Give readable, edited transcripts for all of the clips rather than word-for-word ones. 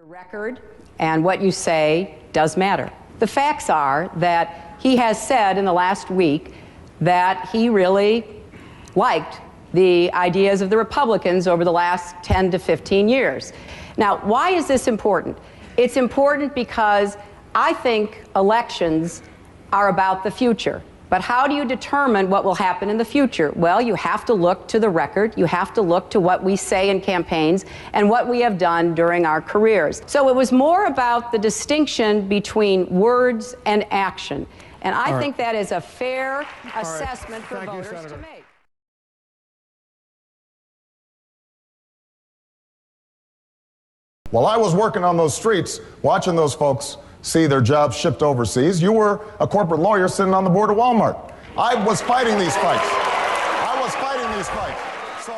Your record and what you say does matter. The facts are that he has said in the last week that he really liked the ideas of the Republicans over the last 10 to 15 years. Now, why is this important? It's important because I think elections are about the future. But how do you determine what will happen in the future? Well, you have to look to the record. You have to look to what we say in campaigns and what we have done during our careers. So it was more about the distinction between words and action. And I think that is a fair assessment for voters to make. While I was working on those streets, watching those folks see their jobs shipped overseas, you were a corporate lawyer sitting on the board of Walmart. I was fighting these fights. I was fighting these fights. So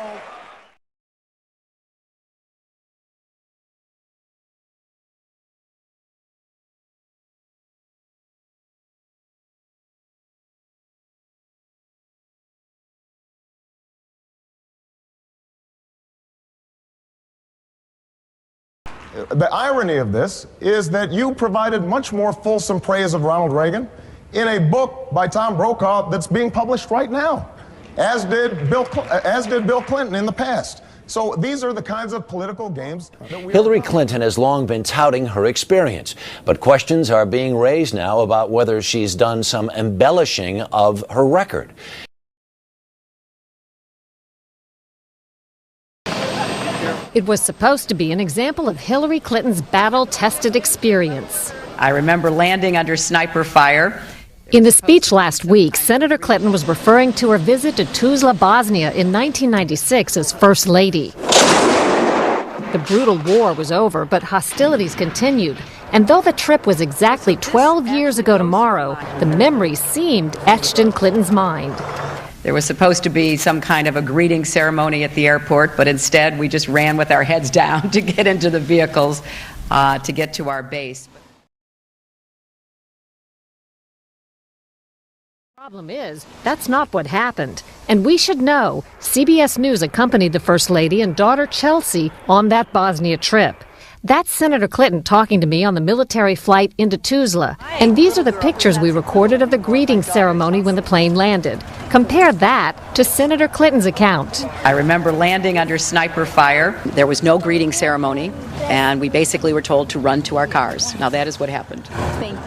the irony of this is that you provided much more fulsome praise of Ronald Reagan in a book by Tom Brokaw that's being published right now, as did Bill Clinton in the past. So these are the kinds of political games that Hillary Clinton has long been touting her experience, but questions are being raised now about whether she's done some embellishing of her record. It was supposed to be an example of Hillary Clinton's battle-tested experience. I remember landing under sniper fire. In the speech last week, Senator Clinton was referring to her visit to Tuzla, Bosnia in 1996 as First Lady. The brutal war was over, but hostilities continued. And though the trip was exactly 12 years ago tomorrow, the memories seemed etched in Clinton's mind. There was supposed to be some kind of a greeting ceremony at the airport, but instead we just ran with our heads down to get into the vehicles to get to our base. The problem is, that's not what happened. And we should know, CBS News accompanied the First Lady and daughter Chelsea on that Bosnia trip. That's Senator Clinton talking to me on the military flight into Tuzla. And these are the pictures we recorded of the greeting ceremony when the plane landed. Compare that to Senator Clinton's account. I remember landing under sniper fire. There was no greeting ceremony, and we basically were told to run to our cars. Now that is what happened. Thank you.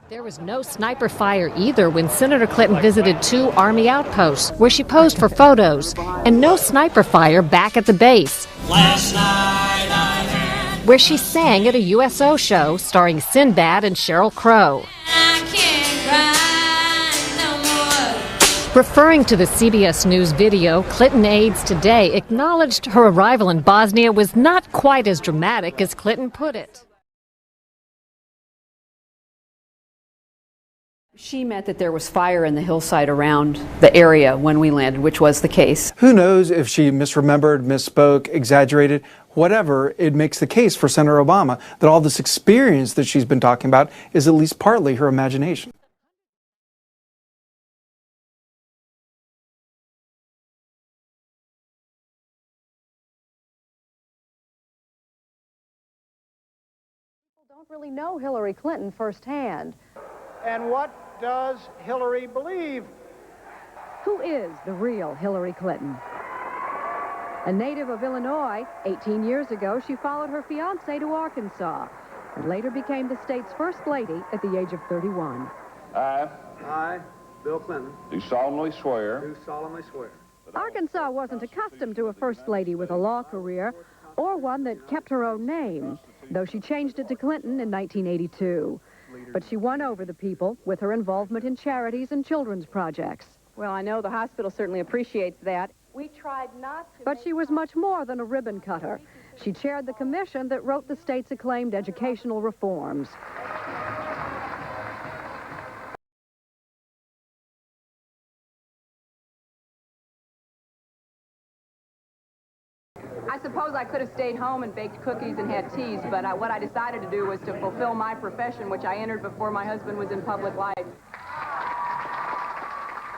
There was no sniper fire either when Senator Clinton visited 2 Army outposts where she posed for photos, and no sniper fire back at the base, Last night I had where she sang at a USO show starring Sinbad and Sheryl Crow. I can't cry no more. Referring to the CBS News video, Clinton aides today acknowledged her arrival in Bosnia was not quite as dramatic as Clinton put it. She meant that there was fire in the hillside around the area when we landed, which was the case. Who knows if she misremembered, misspoke, exaggerated, whatever, it makes the case for Senator Obama that all this experience that she's been talking about is at least partly her imagination. People don't really know Hillary Clinton firsthand. And what does Hillary believe? Who is the real Hillary Clinton? A native of Illinois, 18 years ago, she followed her fiancé to Arkansas and later became the state's first lady at the age of 31. I, Bill Clinton, do solemnly swear. do solemnly swear. Arkansas wasn't accustomed to a first lady with a law career or one that kept her own name, though she changed it to Clinton in 1982. But she won over the people with her involvement in charities and children's projects. Well, I know the hospital certainly appreciates that. We tried not to. But she was much more than a ribbon cutter. She chaired the commission that wrote the state's acclaimed educational reforms. I suppose I could have stayed home and baked cookies and had teas, but what I decided to do was to fulfill my profession, which I entered before my husband was in public life.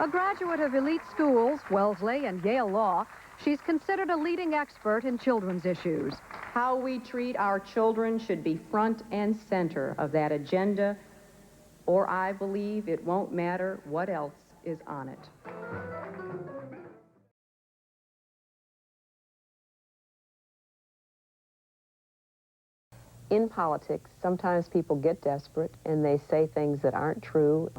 A graduate of elite schools, Wellesley and Yale Law, She's considered a leading expert in children's issues. How we treat our children should be front and center of that agenda, or I believe it won't matter what else is on it. In politics, sometimes people get desperate and they say things that aren't true.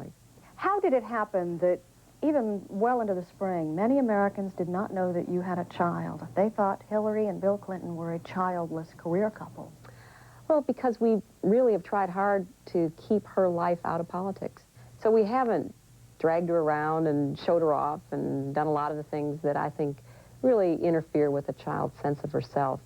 How did it happen that even well into the spring, many Americans did not know that you had a child? They thought Hillary and Bill Clinton were a childless career couple. Well, because we really have tried hard to keep her life out of politics. So we haven't dragged her around and showed her off and done a lot of the things that I think really interfere with a child's sense of herself.